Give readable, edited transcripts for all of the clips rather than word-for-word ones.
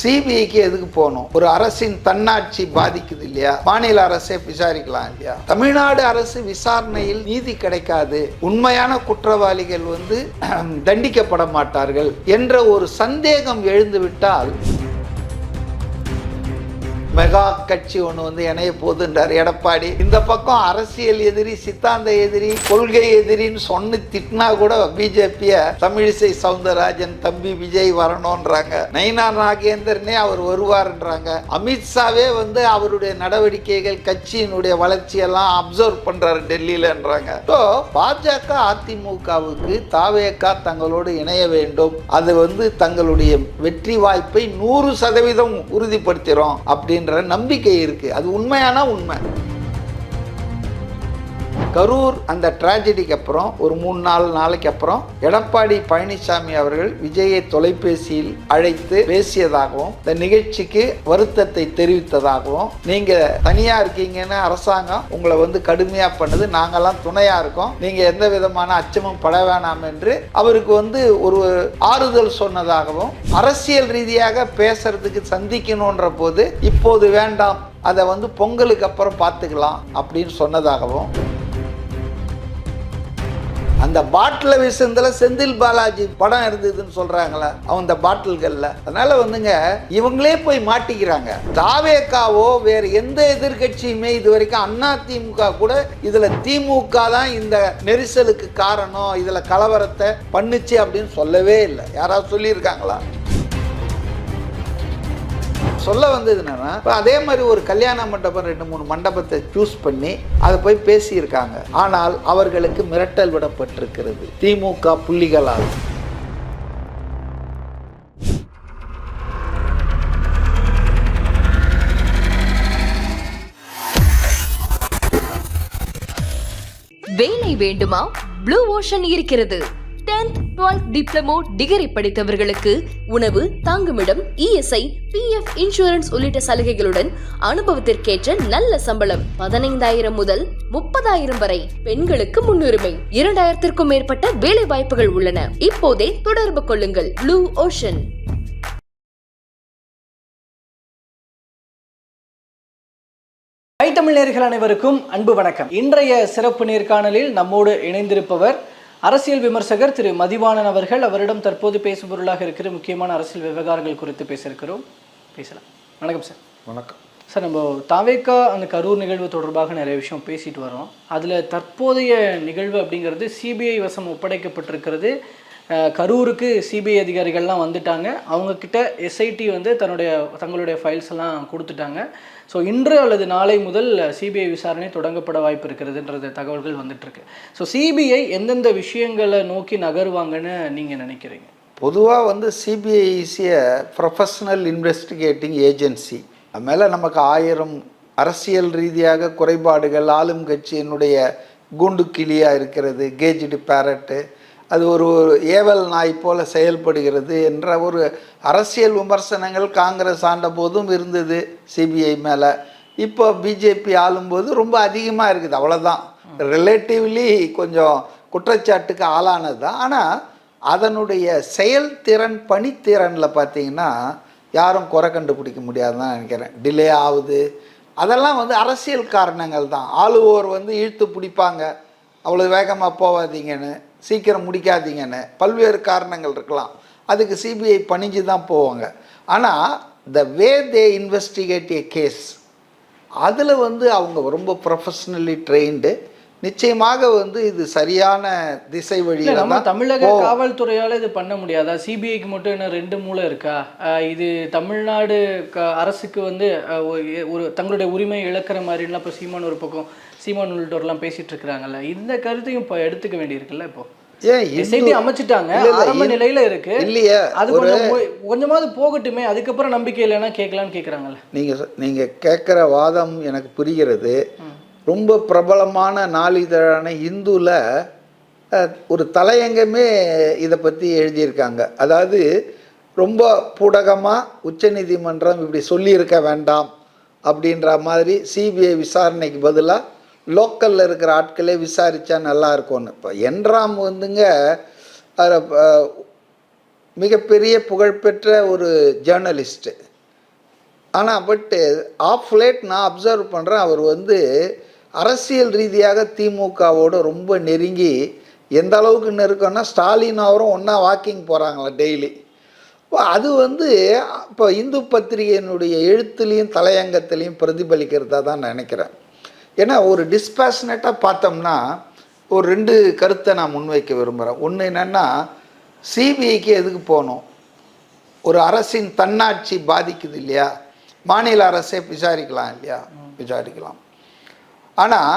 சிபிஐக்கு எதுக்கு போகணும்? ஒரு அரசின் தன்னாட்சி பாதிக்குது இல்லையா? மாநில அரசே விசாரிக்கலாம் இல்லையா? தமிழ்நாடு அரசு விசாரணையில் நீதி கிடைக்காது, உண்மையான குற்றவாளிகள் தண்டிக்கப்பட மாட்டார்கள் என்ற ஒரு சந்தேகம் எழுந்துவிட்டால் மெகா கட்சி ஒன்று இணைய போதுன்றார் எடப்பாடி. இந்த பக்கம் அரசியல் எதிரி, சித்தாந்த எதிரி, கொள்கை எதிரின்னு சொன்னு திட்டினா கூட பிஜேபிய தமிழிசை சவுந்தரராஜன் தம்பி விஜய் வரணும்ன்றாங்க. நயினா நாகேந்திரனே அவர் வருவார்ன்றாங்க. அமித்ஷாவே அவருடைய நடவடிக்கைகள், கட்சியினுடைய வளர்ச்சியெல்லாம் அப்சர்வ் பண்றாரு டெல்லியிலன்றாங்க. ஸோ பாஜக அதிமுகவுக்கு தாவேகா தங்களோடு இணைய வேண்டும், அது தங்களுடைய வெற்றி வாய்ப்பை 100% உறுதிப்படுத்திடும் அப்படின்ற நம்பிக்கை இருக்கு. அது உண்மையான உண்மை. கரூர் அந்த டிராஜடிக்கு அப்புறம் ஒரு 3-4 நாளைக்கு அப்புறம் எடப்பாடி பழனிசாமி அவர்கள் விஜயை தொலைபேசியில் அழைத்து பேசியதாகவும், இந்த நிகழ்ச்சிக்கு வருத்தத்தை தெரிவித்ததாகவும், நீங்க தனியா இருக்கீங்கன்னு அரசாங்கம் உங்களை கடுமையா பண்ணுது, நாங்கெல்லாம் துணையா இருக்கோம், நீங்க எந்த விதமான அச்சமும் பட வேணாம் என்று அவருக்கு ஒரு ஆறுதல் சொன்னதாகவும், அரசியல் ரீதியாக பேசுறதுக்கு சந்திக்கணும்ன்ற போது இப்போது வேண்டாம், அதை பொங்கலுக்கு அப்புறம் பார்த்துக்கலாம் அப்படின்னு சொன்னதாகவும், அந்த பாட்டில் விஷயத்துல செந்தில் பாலாஜி படம் இருந்ததுன்னு சொல்றாங்களா அந்த பாட்டில்கள்ல. அதனால இவங்களே போய் மாட்டிக்கிறாங்க. தாவேகாவோ வேற எந்த எதிர்கட்சியுமே இது வரைக்கும் அதிமுக கூட இதுல திமுக தான் இந்த நெரிசலுக்கு காரணம், இதுல கலவரத்தை பண்ணுச்சு அப்படின்னு சொல்லவே இல்லை. யாராவது சொல்லியிருக்காங்களா? சொல்ல வந்தது என்னன்னா, அதே மாதிரி ஒரு கல்யாண மண்டபம் 2-3 மண்டபத்தை சூஸ் பண்ணி அதை போய் பேசியிருக்காங்க. ஆனால் அவர்களுக்கு மிரட்டல் விடப்பட்டிருக்கிறது திமுக புள்ளிகளால். வேலை வேண்டுமா? ப்ளூ ஓஷன் இருக்கிறது. 10th 12th டிப்ளமோ டிகிரி படித்தவர்களுக்கு உணவு, தங்குமிடம், இஎஸ்ஐ, பிஎஃப், இன்சூரன்ஸ் உள்ளிட்ட சலுகைகளுடன் அனுபவத்திற்கேற்ற நல்ல சம்பளம் 15,000 முதல் 30,000 வரை. பெண்களுக்கு முன்னுரிமை. 2,000க்கும் மேற்பட்ட வேலை வாய்ப்புகள் உள்ளன. இப்போதே தொடர்பு கொள்ளுங்கள். Blue ocean. தமிழ் நேயர்கள் அனைவருக்கும் அன்பு வணக்கம். இன்றைய சிறப்பு நேர்காணலில் நம்மோடு இணைந்திருப்பவர் அரசியல் விமர்சகர் திரு மதிவாணன் அவர்கள். அவரிடம் தற்போது பேசும் பொருளாக இருக்கிற முக்கியமான அரசியல் விவகாரங்கள் குறித்து பேசலாம். வணக்கம் சார். வணக்கம் சார். நம்ம தாவேகா அந்த கரூர் நிகழ்வு தொடர்பாக நிறைய விஷயம் பேசிட்டு வரோம். அதில் தற்போதைய நிகழ்வு அப்படிங்கிறது சிபிஐ வசம் ஒப்படைக்கப்பட்டிருக்கிறது. கரூருக்கு சிபிஐ அதிகாரிகள்லாம் வந்துட்டாங்க. அவங்கக்கிட்ட எஸ்ஐடி தங்களுடைய ஃபைல்ஸ் எல்லாம் கொடுத்துட்டாங்க. ஸோ இன்று அல்லது நாளை முதல் சிபிஐ விசாரணை தொடங்கப்பட வாய்ப்பு இருக்கிறதுன்றது தகவல்கள் வந்துட்டுருக்கு. ஸோ சிபிஐ எந்தெந்த விஷயங்களை நோக்கி நகருவாங்கன்னு நீங்கள் நினைக்கிறீங்க? பொதுவாக CBI is a professional investigating agency. அது மேலே நமக்கு 1000 அரசியல் ரீதியாக குறைபாடுகள், ஆளும் கட்சியினுடைய கூண்டு கிளியாக இருக்கிறது, கேஜ்டு பேரட்டு, அது ஒரு ஏவல் நாய் போல செயல்படுகிறது என்ற ஒரு அரசியல் விமர்சனங்கள் காங்கிரஸ் ஆண்ட போதும் இருந்தது சிபிஐ மேலே. இப்போ பிஜேபி ஆளும்போது ரொம்ப அதிகமாக இருக்குது. அவ்வளோதான். ரிலேட்டிவ்லி கொஞ்சம் குற்றச்சாட்டுக்கு ஆளானது தான். ஆனால் அதனுடைய செயல்திறன், பணித்திறனில் பார்த்திங்கன்னா யாரும் குறை கண்டுபிடிக்க முடியாதுன்னு நினைக்கிறேன். டிலே ஆகுது, அதெல்லாம் அரசியல் காரணங்கள் தான். ஆளுவோர் இழுத்து பிடிப்பாங்க, அவ்வளோ வேகமாக போகாதீங்கன்னு, சீக்கிரம் முடிக்காதீங்கன்னு பல்வேறு காரணங்கள் இருக்கலாம். அதுக்கு சிபிஐ பணிஞ்சு தான் போவாங்க. ஆனால் த வே தே இன்வெஸ்டிகேட் ஏ கேஸ், அதில் அவங்க ரொம்ப ப்ரொஃபஷ்னலி ட்ரெயின்டு. நிச்சயமாக இது சரியான திசை வழியில். நம்ம தமிழக காவல்துறையால் இது பண்ண முடியாதா? சிபிஐக்கு மட்டும் என்ன 2 மூளை இருக்கா? இது தமிழ்நாடு அரசுக்கு ஒரு தங்களுடைய உரிமை இழக்கிற மாதிரிலாம் இப்போ சீமான் ஒரு பக்கம், சீமான் உள்ளிட்டோர்லாம் பேசிட்டு இருக்கிறாங்கல்ல, இந்த கருத்தையும் இப்போ எடுத்துக்க வேண்டியிருக்குல்ல. இப்போ எஸ்ஐடி அமைச்சிட்டாங்க, ஆரம்ப நிலையில இருக்கு இல்லையா? அது கொஞ்சமாவது போகட்டுமே, அதுக்கப்புறம் நம்பிக்கை இல்லைன்னா கேட்கலான்னு கேட்குறாங்கல்ல. நீங்கள் கேட்குற வாதம் எனக்கு புரிகிறது. ரொம்ப பிரபலமான நாளிதழான இந்துவில் ஒரு தலையங்கமே இதை பற்றி எழுதியிருக்காங்க. அதாவது ரொம்ப பூடகமாக உச்சநீதிமன்றம் இப்படி சொல்லியிருக்க வேண்டாம் அப்படின்ற மாதிரி சிபிஐ விசாரணைக்கு பதிலாக லோக்கலில் இருக்கிற ஆட்களே விசாரித்தா நல்லா இருக்கும்னு. இப்போ என்ராம் மிகப்பெரிய புகழ்பெற்ற ஒரு ஜேர்னலிஸ்ட்டு, ஆனால் பட்டு ஆஃப் லேட் நான் அப்சர்வ் பண்ணுறேன், அவர் வந்து அரசியல் ரீதியாக திமுகவோடு ரொம்ப நெருங்கி, எந்த அளவுக்கு நெருக்கம்னா ஸ்டாலின் அவரும் ஒன்றா வாக்கிங் போகிறாங்களா டெய்லி. இப்போ அது வந்து இப்போ இந்து பத்திரிகையினுடைய எழுத்துலேயும் தலையங்கத்திலையும் பிரதிபலிக்கிறதா தான் நினைக்கிறேன். ஏன்னா ஒரு டிஸ்பேஷனேட்டாக பார்த்தோம்னா ஒரு 2 கருத்தை நான் முன்வைக்க விரும்புகிறேன். ஒன்று என்னென்னா, சிபிஐக்கு எதுக்கு போகணும்? ஒரு அரசின் தன்னாட்சி பாதிக்குது இல்லையா, மாநில அரசே விசாரிக்கலாம் இல்லையா, விசாரிக்கலாம். ஆனால்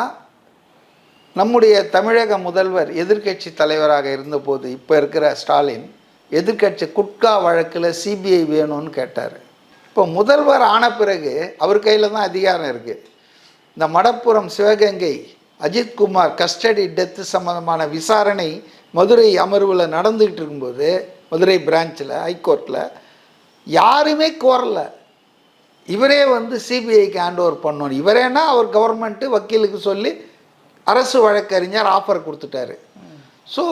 நம்முடைய தமிழக முதல்வர் எதிர்க்கட்சி தலைவராக இருந்தபோது இப்போ இருக்கிற ஸ்டாலின் எதிர்க்கட்சி குட்கா வழக்கில் சிபிஐ வேணும்னு கேட்டார். இப்போ முதல்வர் ஆன பிறகு அவர் கையில் தான் அதிகாரம் இருக்குது. இந்த மடப்புரம் சிவகங்கை அஜித்குமார் கஸ்டடி டெத்து சம்மந்தமான விசாரணை மதுரை அமர்வில் நடந்துக்கிட்டு இருக்கும்போது, மதுரை பிரான்ச்சில் ஹைகோர்ட்டில் யாருமே கோரல, இவரே வந்து சிபிஐக்கு ஹேண்ட் ஓவர் பண்ணணும். இவரேனா அவர் கவர்மெண்ட்டு வக்கீலுக்கு சொல்லி அரசு வழக்கறிஞர் ஆஃபர் கொடுத்துட்டாரு. ஸோ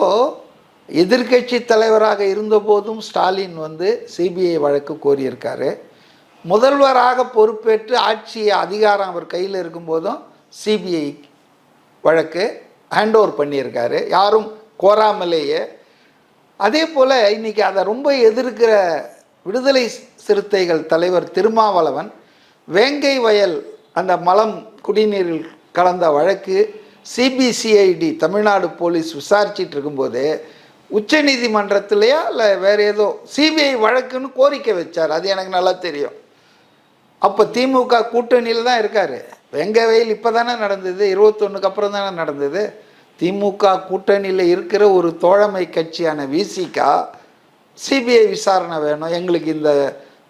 எதிர்க்கட்சி தலைவராக இருந்தபோதும் ஸ்டாலின் வந்து சிபிஐ வழக்கு கோரியிருக்காரு. முதல்வராக பொறுப்பேற்று ஆட்சி அதிகாரம் அவர் கையில் இருக்கும்போதும் சிபிஐ வழக்கு ஹேண்ட் ஓவர் பண்ணியிருக்காரு, யாரும் கோராமலேயே. அதே போல் இன்றைக்கி அதை ரொம்ப எதிர்க்கிற விடுதலை சிறுத்தைகள் தலைவர் திருமாவளவன் வேங்கை வயல் அந்த மலம் குடிநீரில் கலந்த வழக்கு சிபிசிஐடி தமிழ்நாடு போலீஸ் விசாரிச்சிட்டு இருக்கும்போது உச்சநீதிமன்றத்திலையா இல்லை வேறு ஏதோ சிபிஐ வழக்குன்னு கோரிக்கை வச்சார். அது எனக்கு நல்லா தெரியும். அப்போ திமுக கூட்டணியில் தான் இருக்கார். வேங்கை வயல் இப்போ தானே நடந்தது, 21க்கு அப்புறம் தானே நடந்தது. திமுக கூட்டணியில் இருக்கிற ஒரு தோழமை கட்சியான விசிகா சிபிஐ விசாரணை வேணும், எங்களுக்கு இந்த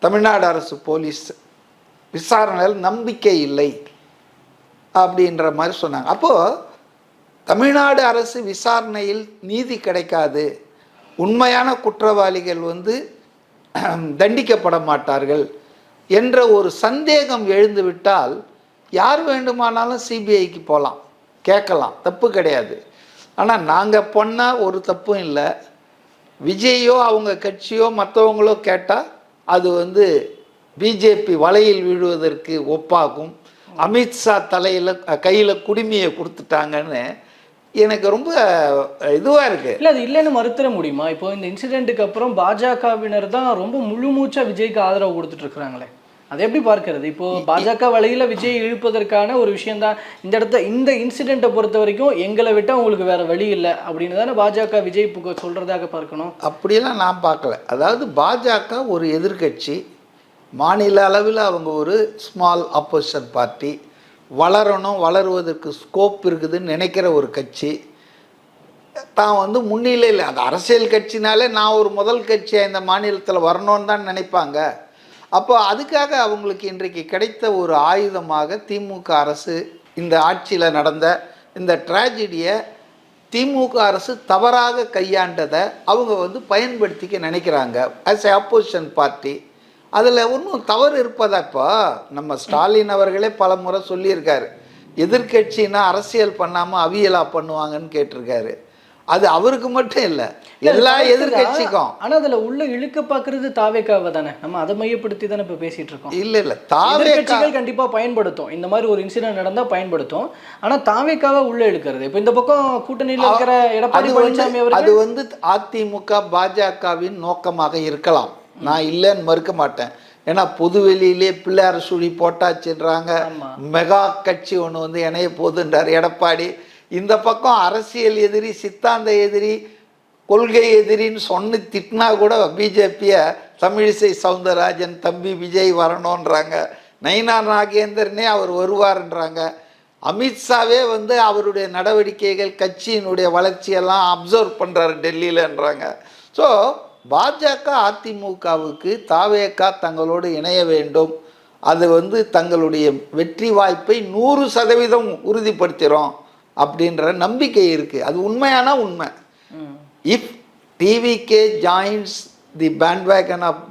தமிழ்நாடு அரசு போலீஸ் விசாரணையில் நம்பிக்கை இல்லை அப்படின்ற மாதிரி சொன்னாங்க. அப்போது தமிழ்நாடு அரசு விசாரணையில் நீதி கிடைக்காது, உண்மையான குற்றவாளிகள் வந்து தண்டிக்கப்பட மாட்டார்கள் என்ற ஒரு சந்தேகம் எழுந்துவிட்டால் யார் வேண்டுமானாலும் சிபிஐக்கு போகலாம், கேட்கலாம், தப்பு கிடையாது. ஆனால் நாங்கள் பண்ணால் ஒரு தப்பும் இல்லை. விஜயோ அவங்க கட்சியோ மற்றவங்களோ கேட்டால் அது வந்து பிஜேபி வலையில் விழுவதற்கு ஒப்பாகும். அமித்ஷா கையில் குடுமையை கொடுத்துட்டாங்கன்னு எனக்கு ரொம்ப இதுவாக இருக்குது. இல்லை, அது இல்லைன்னு மறுத்துற முடியுமா? இப்போ இந்த இன்சிடெண்ட்டுக்கு அப்புறம் பாஜகவினர் தான் ரொம்ப முழு மூச்சா விஜய்க்கு ஆதரவு கொடுத்துட்டு இருக்கிறாங்களே, அதை எப்படி பார்க்கறது? இப்போ பாஜக வழியில் விஜய் இழுப்பதற்கான ஒரு விஷயம் தான் இந்த இன்சிடெண்ட்டை பொறுத்த வரைக்கும் எங்களை விட்டால் உங்களுக்கு வேற வழி இல்லை அப்படின்னு தானே பாஜக விஜய் சொல்றதாக பார்க்கணும். அப்படியெல்லாம் நான் பார்க்கல. அதாவது பாஜக ஒரு எதிர்கட்சி, மாநில அளவில் அவங்க ஒரு ஸ்மால் ஆப்போசிஷன் பார்ட்டி, வளரணும், வளருவதற்கு ஸ்கோப் இருக்குதுன்னு நினைக்கிற ஒரு கட்சி. தான் வந்து முன்னிலையில் அந்த அரசியல் கட்சினாலே நான் ஒரு முதல் கட்சியாக இந்த மாநிலத்தில் வரணும்னு தான் நினைப்பாங்க. அப்போ அதுக்காக அவங்களுக்கு இன்றைக்கு கிடைத்த ஒரு ஆயுதமாக திமுக அரசு இந்த ஆட்சியில் நடந்த இந்த ட்ராஜடியை திமுக அரசு தவறாக கையாண்டதை அவங்க வந்து பயன்படுத்திக்க நினைக்கிறாங்க ஆஸ் ஏ ஆப்போசிஷன் பார்ட்டி. அதில் ஒன்றும் தவறு இருப்பதா? இப்போ நம்ம ஸ்டாலின் அவர்களே பல முறை சொல்லியிருக்காரு, எதிர்கட்சின்னா அரசியல் பண்ணாமல் அவியலாக பண்ணுவாங்கன்னு கேட்டிருக்காரு. அது அவருக்கு மட்டும் இல்லை, எல்லா எதிர்கட்சிக்கும். ஆனால் அதில் உள்ள இழுக்க பார்க்கறது தாவேக்காவை தானே, நம்ம அதை மையப்படுத்தி தானே இப்போ பேசிகிட்டு இருக்கோம். இல்லை தாவேக்காக்கள் கண்டிப்பாக பயன்படுத்தும், இந்த மாதிரி ஒரு இன்சிடென்ட் நடந்தால் பயன்படுத்தும். ஆனால் தாவேக்காவை உள்ள இழுக்கிறது இப்போ இந்த பக்கம் கூட்டணியில் இருக்கிற எடப்பாடி பழனிசாமி அவர் அது வந்து அதிமுக பாஜகவின் நோக்கமாக இருக்கலாம், நான் இல்லைன்னு மறுக்க மாட்டேன். ஏன்னா பொதுவெளியிலே பிள்ளையார் சுழி போட்டாச்சுன்றாங்க, மெகா கட்சி ஒன்று வந்து இணைய போதுன்றார் எடப்பாடி. இந்த பக்கம் அரசியல் எதிரி, சித்தாந்த எதிரி, கொள்கை எதிரின்னு சொன்னு திட்டினா கூட பிஜேபியை தமிழிசை சவுந்தரராஜன் தம்பி விஜய் வரணுன்றாங்க, நயினா நாகேந்திரனே அவர் வருவார்ன்றாங்க, அமித்ஷாவே வந்து அவருடைய நடவடிக்கைகள் கட்சியினுடைய வளர்ச்சியெல்லாம் அப்சர்வ் பண்ணுறாரு டெல்லியிலன்றாங்க. ஸோ பாஜக அதிமுகவுக்கு தாவேகா தங்களோடு இணைய வேண்டும், அது வந்து தங்களுடைய வெற்றி வாய்ப்பை 100% உறுதிப்படுத்திடும் அப்படின்ற நம்பிக்கை இருக்குது. அது உண்மையான உண்மை. If TVK joins the bandwagon of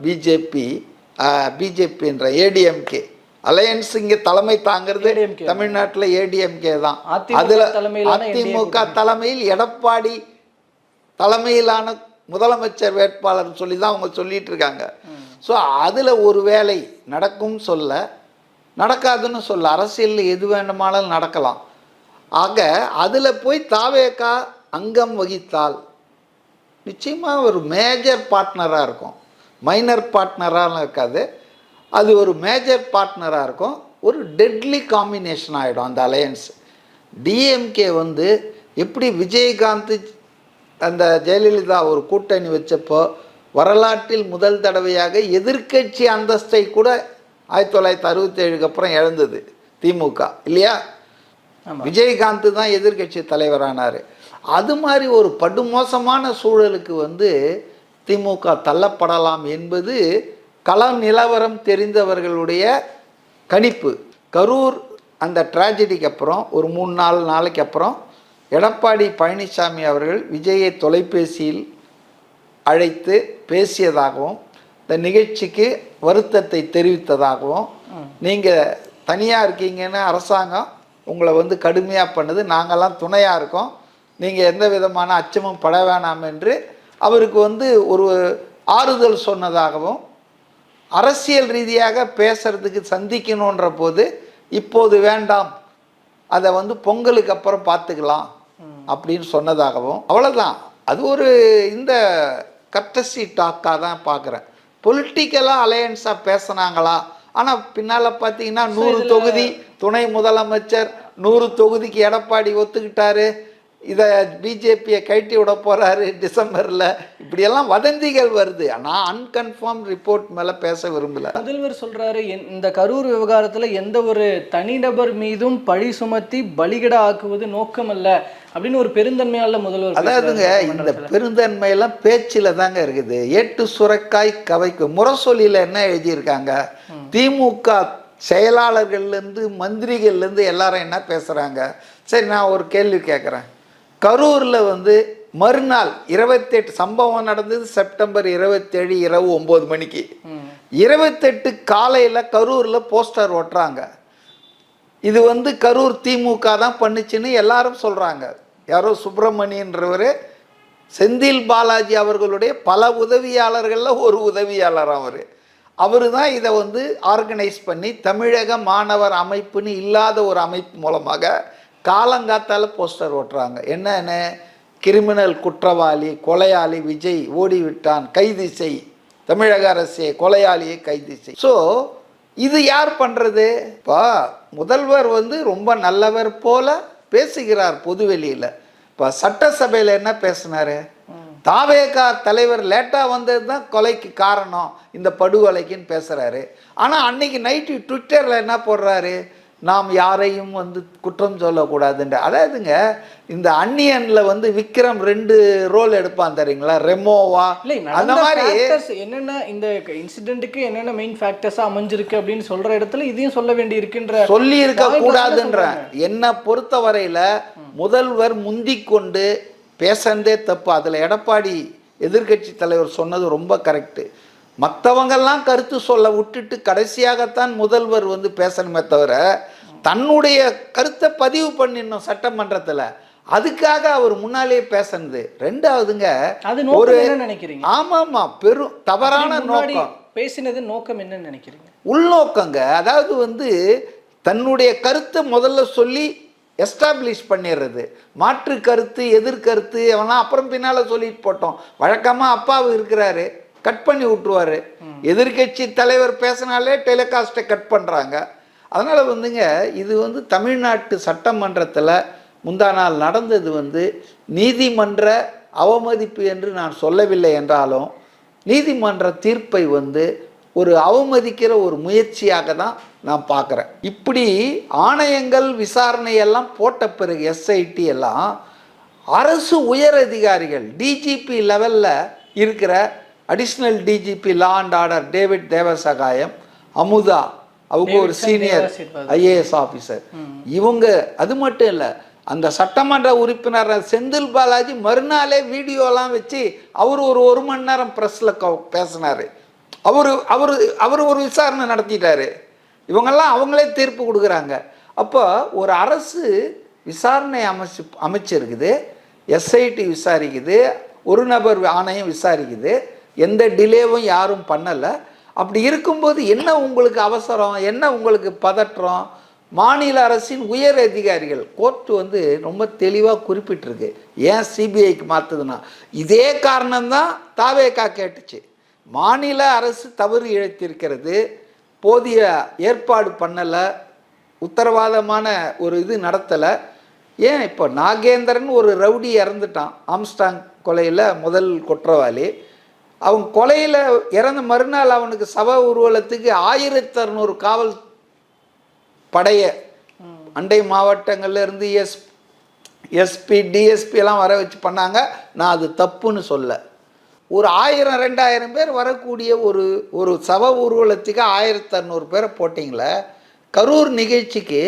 பிஜேபின்ற ஏடிஎம்கே அலையன்ஸ் இங்கே தலைமை தாங்கிறது தமிழ்நாட்டில் ஏடிஎம்கே தான். அதில் அதிமுக தலைமையில் எடப்பாடி தலைமையிலான முதலமைச்சர் வேட்பாளர் சொல்லி தான் அவங்க சொல்லிட்டு இருக்காங்க. ஸோ அதில் ஒரு வேலை நடக்கும் சொல்ல, நடக்காதுன்னு சொல்ல, அரசியலில் எது வேண்டுமானாலும் நடக்கலாம். ஆக அதில் போய் தாவேகா அங்கம் வகித்தால் நிச்சயமாக ஒரு மேஜர் பார்ட்னராக இருக்கும். மைனர் பார்ட்னராக இருக்காது, அது ஒரு மேஜர் பார்ட்னராக இருக்கும். ஒரு டெட்லி காம்பினேஷன் ஆகிடும் அந்த அலையன்ஸ். டிஎம்கே வந்து எப்படி விஜயகாந்த் அந்த ஜெயலலிதா ஒரு கூட்டணி வச்சப்போ வரலாற்றில் முதல் தடவையாக எதிர்க்கட்சி அந்தஸ்தை கூட 1967க்கு அப்புறம் இழந்தது திமுக இல்லையா? விஜயகாந்த் தான் எதிர்க்கட்சி தலைவரானார். அது மாதிரி ஒரு படுமோசமான சூழலுக்கு வந்து திமுக தள்ளப்படலாம் என்பது கள நிலவரம் தெரிந்தவர்களுடைய கணிப்பு. கரூர் அந்த ட்ராஜடிக்கு அப்புறம் ஒரு 3-4 நாளைக்கு அப்புறம் எடப்பாடி பழனிசாமி அவர்கள் விஜயை தொலைபேசியில் அழைத்து பேசியதாகவும் இந்த நிகழ்ச்சிக்கு வருத்தத்தை தெரிவித்ததாகவும், நீங்கள் தனியாக இருக்கீங்கன்னு அரசாங்கம் உங்களை வந்து கடுமையாக பண்ணுது, நாங்கள்லாம் துணையாக இருக்கோம், நீங்கள் எந்த விதமான அச்சமும் பட வேணாம் என்று அவருக்கு வந்து ஒரு ஆறுதல் சொன்னதாகவும், அரசியல் ரீதியாக பேசுறதுக்கு சந்திக்கணுன்ற போது இப்போது வேண்டாம், அதை வந்து பொங்கலுக்கு அப்புறம் பார்த்துக்கலாம் அப்படின்னு சொன்னதாகவும், அவ்வளோதான். அது ஒரு இந்த கர்டசி டாக்காக தான் பார்க்குறேன். பொலிட்டிக்கலாக அலையன்ஸாக பேசுனாங்களா? ஆனால் பின்னால் பார்த்தீங்கன்னா 100 தொகுதி துணை முதலமைச்சர், 100 தொகுதிக்கு எடப்பாடி ஒத்துக்கிட்டாரு, இதை பிஜேபியை கழட்டி விட போகிறாரு டிசம்பரில், இப்படியெல்லாம் வதந்திகள் வருது. ஆனால் அன்கன்ஃபார்ம் ரிப்போர்ட் மேலே பேச விரும்பலை. முதல்வர் சொல்கிறாரு, இந்த கரூர் விவகாரத்தில் எந்த ஒரு தனிநபர் மீதும் பழி சுமத்தி பலிகட ஆக்குவது நோக்கம் அல்ல அப்படின்னு ஒரு பெருந்தன்மையால முதல்வர். அதாவதுங்க இந்த பெருந்தன்மையெல்லாம் பேச்சில் தாங்க இருக்குது. ஏட்டு சுரைக்காய் கவைக்கு முரசொலியில் என்ன எழுதியிருக்காங்க, திமுக செயலாளர்கள்லேருந்து மந்திரிகள்லேருந்து எல்லாரும் என்ன பேசுகிறாங்க. சரி, நான் ஒரு கேள்வி கேட்குறேன். கரூரில் வந்து மறுநாள் 28 சம்பவம் நடந்தது செப்டம்பர் 27 இரவு 9 மணிக்கு. 28 காலையில் கரூரில் போஸ்டர் ஒட்டுறாங்க. இது வந்து கரூர் திமுக தான் பண்ணுச்சுன்னு எல்லாரும் சொல்கிறாங்க. யாரோ சுப்பிரமணியன்றவர் செந்தில் பாலாஜி அவர்களுடைய பல உதவியாளர்களில் ஒரு உதவியாளர் அவர் தான் இதை வந்து ஆர்கனைஸ் பண்ணி தமிழக மாணவர் அமைப்புன்னு இல்லாத ஒரு அமைப்பு மூலமாக காலங்காத்தால் போஸ்டர் ஓட்டுறாங்க. என்னென்ன, கிரிமினல் குற்றவாளி கொலையாளி விஜய் ஓடிவிட்டான், கைது செய், தமிழக அரசே கொலையாளியை கைது செய். ஸோ இது யார் பண்ணுறது? இப்போ முதல்வர் வந்து ரொம்ப நல்லவர் போல பேசுகிறார் பொதுவெளியில். இப்போ சட்டசபையில் என்ன பேசினார்? தாவேகா தலைவர் லேட்டாக வந்தது தான் கொலைக்கு காரணம், இந்த படுகொலைக்குன்னு பேசுகிறாரு. ஆனால் அன்னைக்கு நைட்டு ட்விட்டரில் என்ன போடுறாரு, நாம் யாரையும் வந்து குற்றம் சொல்லக்கூடாதுன்ற. அதாவதுங்க இந்த அன்னியனில் வந்து விக்ரம் 2 ரோல் எடுப்பான் தெரியுங்களா, ரெமோவா, அந்த மாதிரி என்னென்ன இந்த இன்சிடென்ட்டுக்கு என்னென்ன மெயின் ஃபேக்டர்ஸாக அமைஞ்சிருக்கு அப்படின்னு சொல்கிற இடத்துல இதையும் சொல்ல வேண்டி இருக்குன்ற சொல்லி இருக்க கூடாதுன்ற. என்னை பொறுத்தவரையில் முதல்வர் முந்திக் கொண்டு பேசந்தே தப்பு. அதில் எடப்பாடி எதிர்கட்சி தலைவர் சொன்னது ரொம்ப கரெக்டு. மற்றவங்கெல்லாம் கருத்து சொல்ல விட்டுட்டு கடைசியாகத்தான் முதல்வர் வந்து பேசணுமே தவிர தன்னுடைய கருத்தை பதிவு பண்ணிடணும் சட்டமன்றத்தில். அதுக்காக அவர் முன்னாலேயே பேசுனது. ரெண்டாவதுங்க ஒரு நினைக்கிறீங்க? ஆமாம்மா, பெரும் தவறான நோக்கம். பேசினது நோக்கம் என்னன்னு நினைக்கிறீங்க? உள்நோக்கங்க. அதாவது வந்து தன்னுடைய கருத்தை முதல்ல சொல்லி எஸ்டாப்ளிஷ் பண்ணிடுறது, மாற்று கருத்து எதிர்கருத்து அவனா அப்புறம் பின்னால் சொல்லிட்டு போட்டோம். வழக்கமாக அப்பாவு இருக்கிறாரு, கட் பண்ணி விட்டுருவார். எதிர்கட்சி தலைவர் பேசினாலே டெலிகாஸ்ட்டை கட் பண்ணுறாங்க. அதனால் வந்துங்க இது வந்து தமிழ்நாட்டு சட்டமன்றத்தில் முந்தா நாள் நடந்தது வந்து நீதிமன்ற அவமதிப்பு என்று நான் சொல்லவில்லை என்றாலும் நீதிமன்ற தீர்ப்பை வந்து ஒரு அவமதிக்கிற ஒரு முயற்சியாக தான் நான் பார்க்குறேன். இப்படி ஆணையங்கள் விசாரணையெல்லாம் போட்ட பிறகு எஸ்ஐடி எல்லாம் அரசு உயர் அதிகாரிகள் டிஜிபி லெவலில் இருக்கிற additional DGP law and order David Devasahayam, Amudha, அவங்க ஒரு சீனியர் ஐஏஎஸ் ஆஃபீஸர், இவங்க அது மட்டும் இல்லை, அந்த சட்டமன்ற உறுப்பினர் செந்தில் பாலாஜி மறுநாளே வீடியோலாம் வச்சு அவர் ஒரு மணி நேரம் ப்ரெஸ்ஸில் பேசினார். அவர் ஒரு விசாரணை நடத்திட்டாரு. இவங்கெல்லாம் அவங்களே தீர்ப்பு கொடுக்குறாங்க. அப்போ ஒரு அரசு விசாரணை அமைச்சிருக்குது, எஸ்ஐடி விசாரிக்குது, ஒரு நபர் ஆணையம் விசாரிக்குது, எந்த டிலேவும் யாரும் பண்ணலை. அப்படி இருக்கும்போது என்ன உங்களுக்கு அவசரம், என்ன உங்களுக்கு பதற்றம்? மாநில அரசின் உயர் அதிகாரிகள் கோர்ட்டு வந்து ரொம்ப தெளிவாக குறிப்பிட்டிருக்கு. ஏன் சிபிஐக்கு மாற்றுதுன்னா இதே காரணம்தான் தாவேகா கேட்டுச்சு. மாநில அரசு தவறு இழைத்திருக்கிறது, போதிய ஏற்பாடு பண்ணலை, உத்தரவாதமான ஒரு இது நடத்தலை. ஏன் இப்போ நாகேந்திரன் ஒரு ரவுடி இறந்துட்டான், ஆம்ஸ்டாங் கொலையில் முதல் குற்றவாளி. அவன் கொலையில் இறந்த மறுநாள் அவனுக்கு சவ ஊர்வலத்துக்கு 1600 காவல் படைய அண்டை மாவட்டங்கள்ல இருந்து எஸ்பி டிஎஸ்பி எல்லாம் வர வச்சு பண்ணாங்க. நான் அது தப்புன்னு சொல்ல. ஒரு 1000-2000 பேர் வரக்கூடிய ஒரு சவ ஊர்வலத்துக்கு 1600 பேரை போட்டிங்களே. கரூர் நிகழ்ச்சிக்கு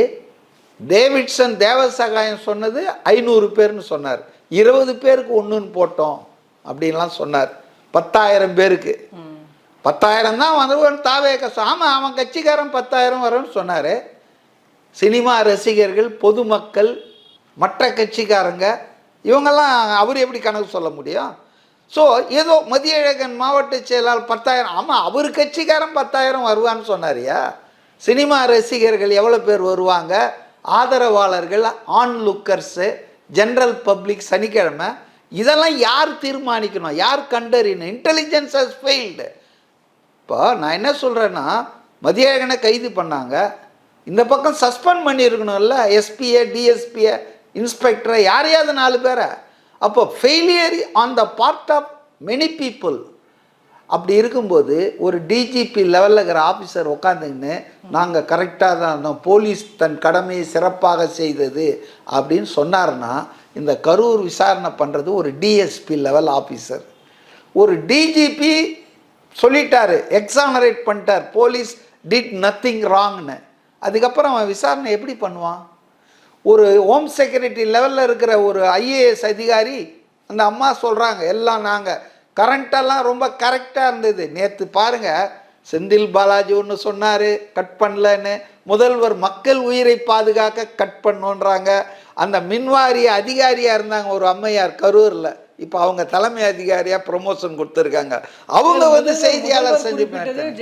டேவிட்சன் தேவசகாயம் சொன்னது 500 பேர்னு சொன்னார். 20 பேருக்கு ஒன்றுன்னு போட்டோம் அப்படின்லாம் சொன்னார். 10,000 பேருக்கு 10,000 தான் வந்து தாவேக. ஆமாம், அவன் கட்சிக்காரன் 10,000 வரும்னு சொன்னார். சினிமா ரசிகர்கள், பொதுமக்கள், மற்ற கட்சிக்காரங்க இவங்கெல்லாம் அவர் எப்படி கணக்கு சொல்ல முடியும்? ஸோ ஏதோ மதியழகன் மாவட்ட செயலாளர் 10,000, ஆமாம் அவர் கட்சிக்காரன் 10,000 வருவான்னு சொன்னாரியா? சினிமா ரசிகர்கள் எவ்வளோ பேர் வருவாங்க, ஆதரவாளர்கள், ஆன் லுக்கர்ஸு, ஜென்ரல் பப்ளிக், சனிக்கிழமை, இதெல்லாம் யார் தீர்மானிக்கணும், யார் கண்டறியணும்? Intelligence has failed. இப்போ நான் என்ன சொல்கிறேன்னா, மதியழகனை கைது பண்ணாங்க, இந்த பக்கம் சஸ்பெண்ட் பண்ணியிருக்கணும்ல எஸ்பியை, டிஎஸ்பியை, இன்ஸ்பெக்டரை, யாரையாவது 4 பேரை. அப்போ failure on the part of many people. அப்படி இருக்கும்போது ஒரு டிஜிபி லெவலில் இருக்கிற ஆஃபீஸர் உட்காந்துக்கின்னு நாங்கள் கரெக்டாக தான் இருந்தோம், போலீஸ் தன் கடமையை சிறப்பாக செய்தது அப்படின்னு சொன்னார்னா, இந்த கரூர் விசாரணை பண்ணுறது ஒரு டிஎஸ்பி லெவல் ஆஃபீஸர். ஒரு டிஜிபி சொல்லிட்டாரு, எக்ஸானரேட் பண்ணிட்டார், போலீஸ் டிட் நத்திங் ராங்னு. அதுக்கப்புறம் அவன் விசாரணை எப்படி பண்ணுவான்? ஒரு ஹோம் செக்ரட்டரி லெவலில் இருக்கிற ஒரு ஐஏஎஸ் அதிகாரி, அந்த அம்மா சொல்கிறாங்க எல்லாம் நாங்கள் கரண்ட்டெல்லாம் ரொம்ப கரெக்டாக இருந்தது. நேற்று பாருங்கள், செந்தில் பாலாஜி ஒன்று சொன்னார் கட் பண்ணலன்னு, முதல்வர் மக்கள் உயிரை பாதுகாக்க கட் பண்ணோன்றாங்க. அந்த மின்வாரிய அதிகாரியாக இருந்தாங்க ஒரு அம்மையார் கரூரில், இப்போ அவங்க தலைமை அதிகாரியாக ப்ரொமோஷன் கொடுத்துருக்காங்க. அவங்க வந்து செய்தியாளர் செஞ்சு